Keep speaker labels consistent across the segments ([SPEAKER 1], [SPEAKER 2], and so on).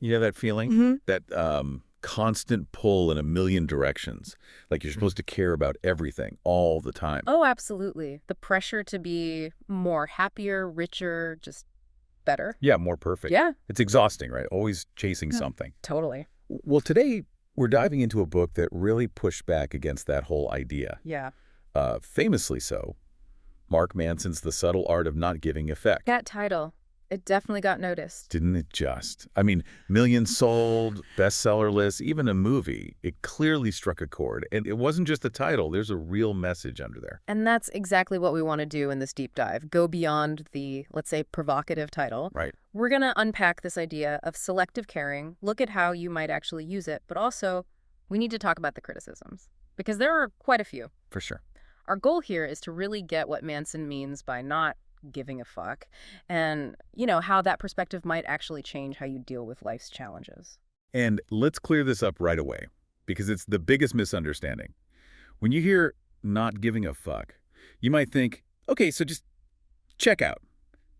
[SPEAKER 1] You know that feeling? That constant pull in a million directions. Like you're supposed to care about everything all the time.
[SPEAKER 2] Oh, absolutely. The pressure to be more happier, richer, just better.
[SPEAKER 1] Yeah, more perfect.
[SPEAKER 2] Yeah.
[SPEAKER 1] It's exhausting, right? Always chasing something.
[SPEAKER 2] Totally.
[SPEAKER 1] Well, today we're diving into a book that really pushed back against that whole idea.
[SPEAKER 2] Yeah.
[SPEAKER 1] Famously so, Mark Manson's The Subtle Art of Not Giving Effect.
[SPEAKER 2] That title, it definitely got noticed.
[SPEAKER 1] Didn't it just? I mean, millions sold, bestseller lists, even a movie. It clearly struck a chord. And it wasn't just the title. There's a real message under there.
[SPEAKER 2] And that's exactly what we want to do in this deep dive. Go beyond the, let's say, provocative title.
[SPEAKER 1] Right.
[SPEAKER 2] We're going to unpack this idea of selective caring, look at how you might actually use it, but also we need to talk about the criticisms, because there are quite a few.
[SPEAKER 1] For sure.
[SPEAKER 2] Our goal here is to really get what Manson means by not giving a fuck and, how that perspective might actually change how you deal with life's challenges.
[SPEAKER 1] And let's clear this up right away, because it's the biggest misunderstanding. When you hear not giving a fuck, you might think, okay, so just check out.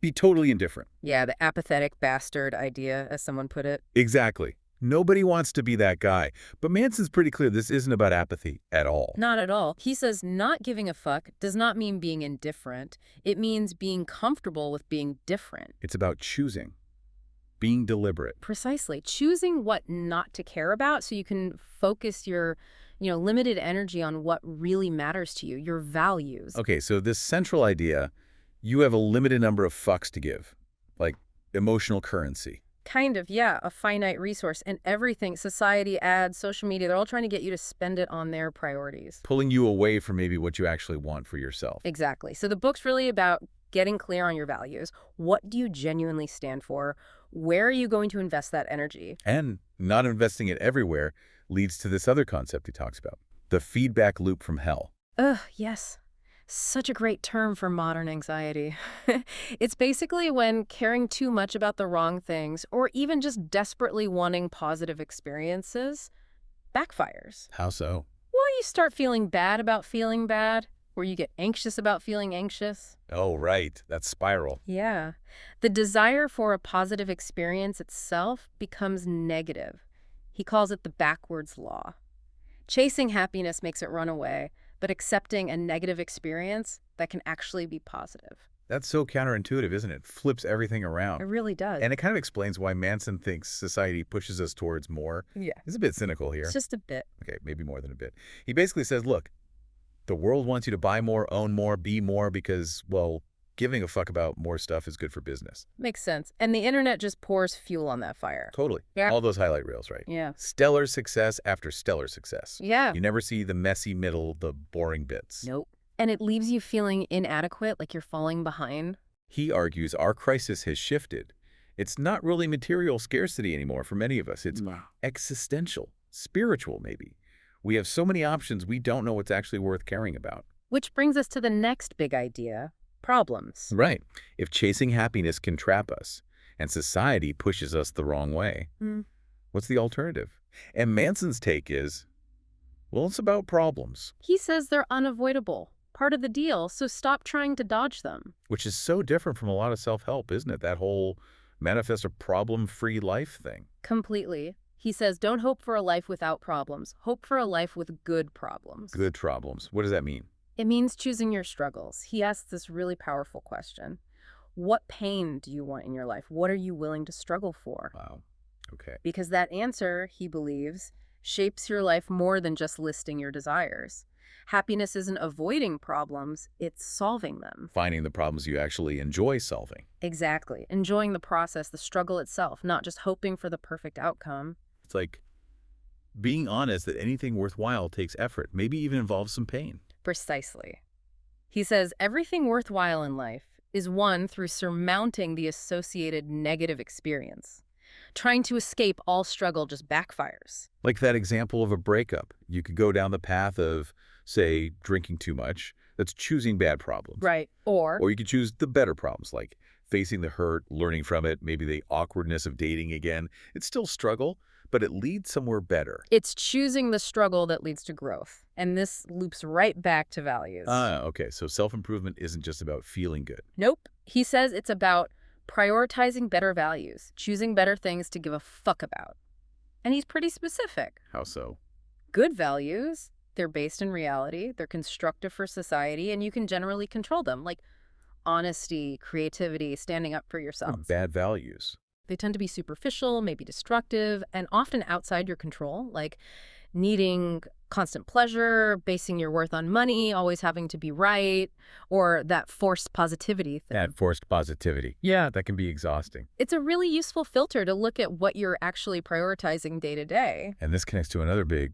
[SPEAKER 1] Be totally indifferent.
[SPEAKER 2] Yeah, the apathetic bastard idea, as someone put it.
[SPEAKER 1] Exactly. Nobody wants to be that guy. But Manson's pretty clear this isn't about apathy at all.
[SPEAKER 2] Not at all. He says not giving a fuck does not mean being indifferent. It means being comfortable with being different.
[SPEAKER 1] It's about choosing, being deliberate.
[SPEAKER 2] Precisely. Choosing what not to care about so you can focus your, limited energy on what really matters to you, your values.
[SPEAKER 1] Okay, so this central idea, you have a limited number of fucks to give, like emotional currency.
[SPEAKER 2] Kind of, yeah, a finite resource. And everything, society, ads, social media, they're all trying to get you to spend it on their priorities.
[SPEAKER 1] Pulling you away from maybe what you actually want for yourself.
[SPEAKER 2] Exactly. So the book's really about getting clear on your values. What do you genuinely stand for? Where are you going to invest that energy?
[SPEAKER 1] And not investing it everywhere leads to this other concept he talks about, the feedback loop from hell.
[SPEAKER 2] Ugh, yes. Such a great term for modern anxiety. It's basically when caring too much about the wrong things, or even just desperately wanting positive experiences, backfires.
[SPEAKER 1] How so?
[SPEAKER 2] Well, you start feeling bad about feeling bad, or you get anxious about feeling anxious.
[SPEAKER 1] Oh, right. That spiral.
[SPEAKER 2] Yeah. The desire for a positive experience itself becomes negative. He calls it the backwards law. Chasing happiness makes it run away, but accepting a negative experience, that can actually be positive.
[SPEAKER 1] That's so counterintuitive, isn't it? Flips everything around.
[SPEAKER 2] It really does.
[SPEAKER 1] And it kind of explains why Manson thinks society pushes us towards more.
[SPEAKER 2] Yeah.
[SPEAKER 1] He's a bit cynical here.
[SPEAKER 2] It's just a bit.
[SPEAKER 1] Okay, maybe more than a bit. He basically says, look, the world wants you to buy more, own more, be more because, well, giving a fuck about more stuff is good for business.
[SPEAKER 2] Makes sense. And the internet just pours fuel on that fire.
[SPEAKER 1] Totally.
[SPEAKER 2] Yeah.
[SPEAKER 1] All those highlight reels, right?
[SPEAKER 2] Yeah.
[SPEAKER 1] Stellar success after stellar success.
[SPEAKER 2] Yeah.
[SPEAKER 1] You never see the messy middle, the boring bits.
[SPEAKER 2] Nope. And it leaves you feeling inadequate, like you're falling behind.
[SPEAKER 1] He argues our crisis has shifted. It's not really material scarcity anymore for many of us. It's existential, spiritual maybe. We have so many options we don't know what's actually worth caring about.
[SPEAKER 2] Which brings us to the next big idea, problems.
[SPEAKER 1] Right. If chasing happiness can trap us and society pushes us the wrong way, what's the alternative? And Manson's take is, well, it's about problems.
[SPEAKER 2] He says they're unavoidable, part of the deal, so stop trying to dodge them.
[SPEAKER 1] Which is so different from a lot of self-help, isn't it? That whole manifest a problem-free life thing.
[SPEAKER 2] Completely. He says don't hope for a life without problems. Hope for a life with good problems.
[SPEAKER 1] Good problems. What does that mean?
[SPEAKER 2] It means choosing your struggles. He asks this really powerful question. What pain do you want in your life? What are you willing to struggle for?
[SPEAKER 1] Wow. Okay.
[SPEAKER 2] Because that answer, he believes, shapes your life more than just listing your desires. Happiness isn't avoiding problems, it's solving them.
[SPEAKER 1] Finding the problems you actually enjoy solving.
[SPEAKER 2] Exactly. Enjoying the process, the struggle itself, not just hoping for the perfect outcome.
[SPEAKER 1] It's like being honest that anything worthwhile takes effort, maybe even involves some pain.
[SPEAKER 2] Precisely. He says everything worthwhile in life is won through surmounting the associated negative experience. Trying to escape all struggle just backfires.
[SPEAKER 1] Like that example of a breakup. You could go down the path of, say, drinking too much. That's choosing bad problems.
[SPEAKER 2] Right. Or
[SPEAKER 1] you could choose the better problems, like facing the hurt, learning from it, maybe the awkwardness of dating again. It's still struggle, but it leads somewhere better.
[SPEAKER 2] it's choosing the struggle that leads to growth. And this loops right back to values.
[SPEAKER 1] Okay. So self-improvement isn't just about feeling good.
[SPEAKER 2] Nope. He says it's about prioritizing better values, choosing better things to give a fuck about. And he's pretty specific.
[SPEAKER 1] How so?
[SPEAKER 2] Good values, they're based in reality, they're constructive for society, and you can generally control them, like honesty, creativity, standing up for yourself.
[SPEAKER 1] Bad values.
[SPEAKER 2] They tend to be superficial, maybe destructive, and often outside your control, like needing constant pleasure, basing your worth on money, always having to be right, or that forced positivity thing.
[SPEAKER 1] That forced positivity. Yeah, that can be exhausting.
[SPEAKER 2] It's a really useful filter to look at what you're actually prioritizing day to day.
[SPEAKER 1] And this connects to another big,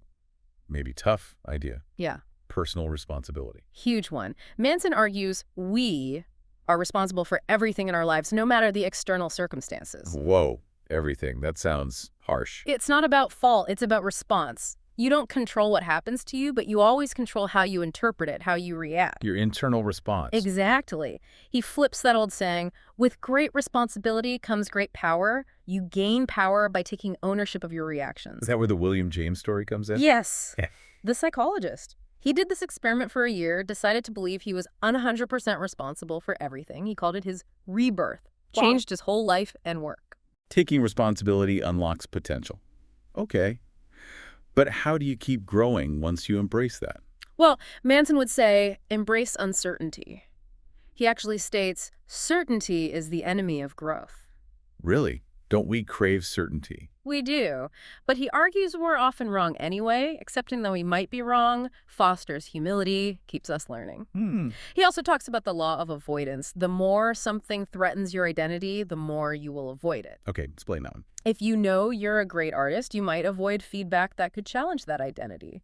[SPEAKER 1] maybe tough idea.
[SPEAKER 2] Yeah.
[SPEAKER 1] Personal responsibility.
[SPEAKER 2] Huge one. Manson argues we are responsible for everything in our lives, no matter the external circumstances.
[SPEAKER 1] Whoa, everything. That sounds harsh.
[SPEAKER 2] It's not about fault, it's about response. You don't control what happens to you, but you always control how you interpret it, how you react.
[SPEAKER 1] Your internal response.
[SPEAKER 2] Exactly. He flips that old saying, with great responsibility comes great power. You gain power by taking ownership of your reactions.
[SPEAKER 1] Is that where the William James story comes in?
[SPEAKER 2] Yes. The psychologist. He did this experiment for a year, decided to believe he was 100% responsible for everything. He called it his rebirth. Changed his whole life and work.
[SPEAKER 1] Taking responsibility unlocks potential. Okay. But how do you keep growing once you embrace that?
[SPEAKER 2] Well, Manson would say, embrace uncertainty. He actually states, certainty is the enemy of growth.
[SPEAKER 1] Really? Don't we crave certainty?
[SPEAKER 2] We do, but he argues we're often wrong anyway. Accepting that we might be wrong fosters humility, keeps us learning. He also talks about the law of avoidance. The more something threatens your identity, the more you will avoid it.
[SPEAKER 1] Okay, explain that one.
[SPEAKER 2] If you know you're a great artist, you might avoid feedback that could challenge that identity.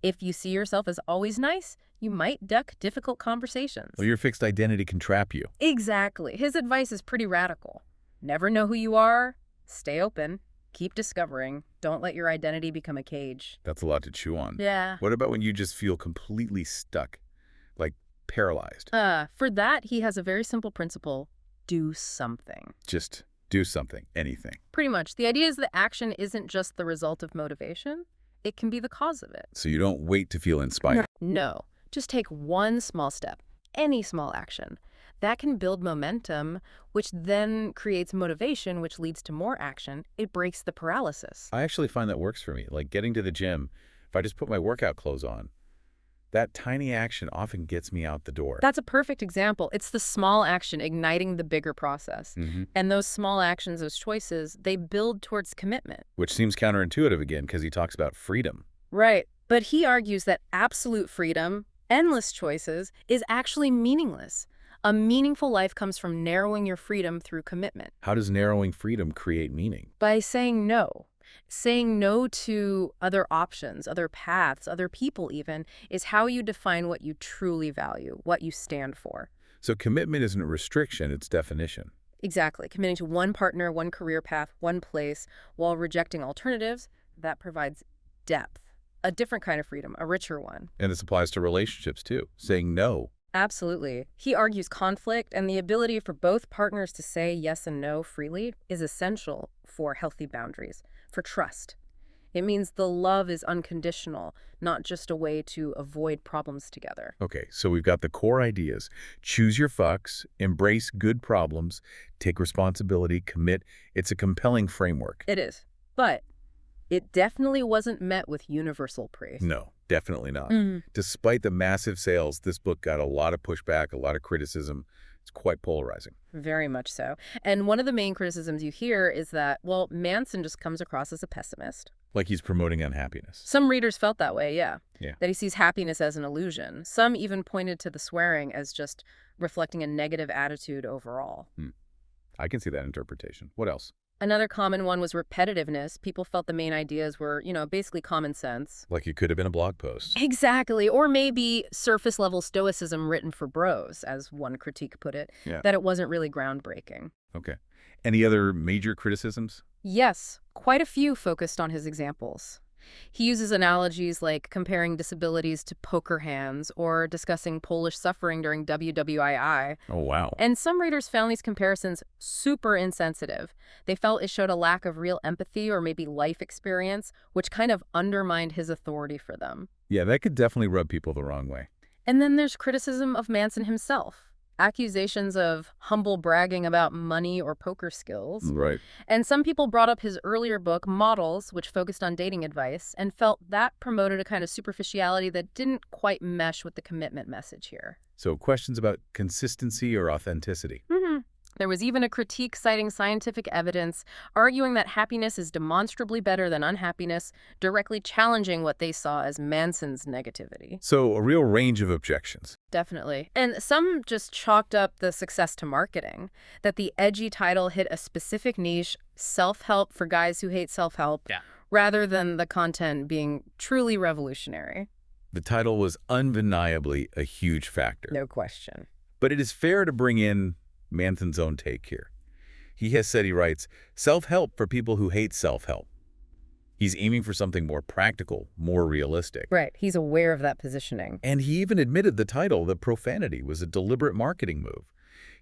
[SPEAKER 2] If you see yourself as always nice, you might duck difficult conversations.
[SPEAKER 1] Well, your fixed identity can trap you.
[SPEAKER 2] Exactly. His advice is pretty radical. Never know who you are. Stay open. Keep discovering. Don't let your identity become a cage.
[SPEAKER 1] That's a lot to chew on.
[SPEAKER 2] Yeah.
[SPEAKER 1] What about when you just feel completely stuck, like paralyzed?
[SPEAKER 2] For that, he has a very simple principle. Do something.
[SPEAKER 1] Just do something, anything.
[SPEAKER 2] Pretty much. The idea is that action isn't just the result of motivation. It can be the cause of it.
[SPEAKER 1] So you don't wait to feel inspired.
[SPEAKER 2] No. Just take one small step. Any small action. That can build momentum, which then creates motivation, which leads to more action. It breaks the paralysis.
[SPEAKER 1] I actually find that works for me. Like getting to the gym, if I just put my workout clothes on, that tiny action often gets me out the door.
[SPEAKER 2] That's a perfect example. It's the small action igniting the bigger process. And those small actions, those choices, they build towards commitment.
[SPEAKER 1] Which seems counterintuitive again, because he talks about freedom.
[SPEAKER 2] Right. But he argues that absolute freedom, endless choices, is actually meaningless. A meaningful life comes from narrowing your freedom through commitment.
[SPEAKER 1] How does narrowing freedom create meaning?
[SPEAKER 2] By saying no. Saying no to other options, other paths, other people even, is how you define what you truly value, what you stand for.
[SPEAKER 1] So commitment isn't a restriction, it's definition.
[SPEAKER 2] Exactly. Committing to one partner, one career path, one place, while rejecting alternatives, that provides depth. A different kind of freedom, a richer one.
[SPEAKER 1] And this applies to relationships too. Saying no.
[SPEAKER 2] Absolutely. He argues conflict and the ability for both partners to say yes and no freely is essential for healthy boundaries, for trust. It means the love is unconditional, not just a way to avoid problems together.
[SPEAKER 1] Okay, so we've got the core ideas. Choose your fucks, embrace good problems, take responsibility, commit. It's a compelling framework.
[SPEAKER 2] It is. But it definitely wasn't met with universal praise.
[SPEAKER 1] No, definitely not. Despite the massive sales, this book got a lot of pushback, a lot of criticism. It's quite polarizing.
[SPEAKER 2] Very much so. And one of the main criticisms you hear is that, well, Manson just comes across as a pessimist.
[SPEAKER 1] Like he's promoting unhappiness.
[SPEAKER 2] Some readers felt that way, yeah.
[SPEAKER 1] That
[SPEAKER 2] he sees happiness as an illusion. Some even pointed to the swearing as just reflecting a negative attitude overall.
[SPEAKER 1] I can see that interpretation. What else?
[SPEAKER 2] Another common one was repetitiveness. People felt the main ideas were, basically common sense.
[SPEAKER 1] Like it could have been a blog post.
[SPEAKER 2] Exactly. Or maybe surface-level stoicism written for bros, as one critique put it, that it wasn't really groundbreaking.
[SPEAKER 1] Okay. Any other major criticisms?
[SPEAKER 2] Yes, quite a few focused on his examples. He uses analogies like comparing disabilities to poker hands or discussing Polish suffering during WWII.
[SPEAKER 1] Oh, wow.
[SPEAKER 2] And some readers found these comparisons super insensitive. They felt it showed a lack of real empathy or maybe life experience, which kind of undermined his authority for them.
[SPEAKER 1] Yeah, that could definitely rub people the wrong way.
[SPEAKER 2] And then there's criticism of Manson himself. accusations of humble bragging about money or poker skills.
[SPEAKER 1] Right.
[SPEAKER 2] And some people brought up his earlier book, Models, which focused on dating advice, and felt that promoted a kind of superficiality that didn't quite mesh with the commitment message here.
[SPEAKER 1] So questions about consistency or authenticity.
[SPEAKER 2] There was even a critique citing scientific evidence, arguing that happiness is demonstrably better than unhappiness, directly challenging what they saw as Manson's negativity.
[SPEAKER 1] So a real range of objections.
[SPEAKER 2] Definitely. And some just chalked up the success to marketing, that the edgy title hit a specific niche, self-help for guys who hate self-help, rather than the content being truly revolutionary.
[SPEAKER 1] The title was undeniably a huge factor.
[SPEAKER 2] No question.
[SPEAKER 1] But it is fair to bring in Manson's own take here. He has said, he writes, self-help for people who hate self-help. He's aiming for something more practical, more realistic.
[SPEAKER 2] Right. He's aware of that positioning.
[SPEAKER 1] And he even admitted the title, The Profanity, was a deliberate marketing move.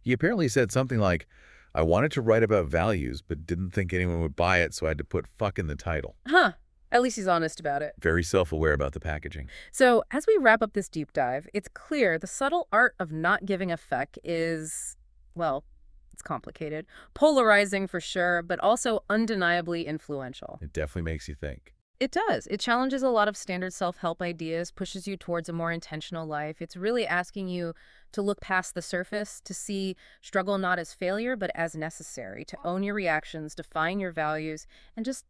[SPEAKER 1] He apparently said something like, I wanted to write about values, but didn't think anyone would buy it, so I had to put fuck in the title.
[SPEAKER 2] Huh. At least he's honest about it.
[SPEAKER 1] Very self-aware about the packaging.
[SPEAKER 2] So as we wrap up this deep dive, it's clear the subtle art of not giving a fuck is, well, it's complicated, polarizing for sure, but also undeniably influential.
[SPEAKER 1] It definitely makes you think.
[SPEAKER 2] It does. It challenges a lot of standard self-help ideas, pushes you towards a more intentional life. It's really asking you to look past the surface, to see struggle not as failure, but as necessary, to own your reactions, define your values, and just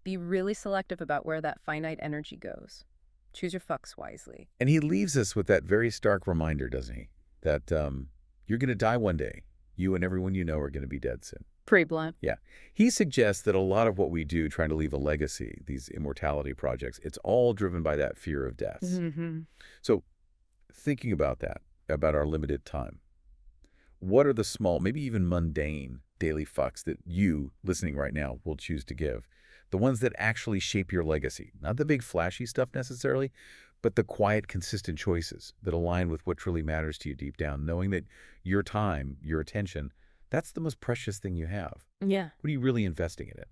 [SPEAKER 2] be really selective about where that finite energy goes. Choose your fucks wisely.
[SPEAKER 1] And he leaves us with that very stark reminder, doesn't he? That you're going to die one day. You and everyone you know are going to be dead soon.
[SPEAKER 2] Pretty blunt.
[SPEAKER 1] Yeah. He suggests that a lot of what we do trying to leave a legacy, these immortality projects, it's all driven by that fear of death. So thinking about that, about our limited time, what are the small, maybe even mundane daily fucks that you, listening right now, will choose to give? The ones that actually shape your legacy. Not the big flashy stuff necessarily, but the quiet, consistent choices that align with what truly matters to you deep down, knowing that your time, your attention, that's the most precious thing you have.
[SPEAKER 2] Yeah.
[SPEAKER 1] What are you really investing in it?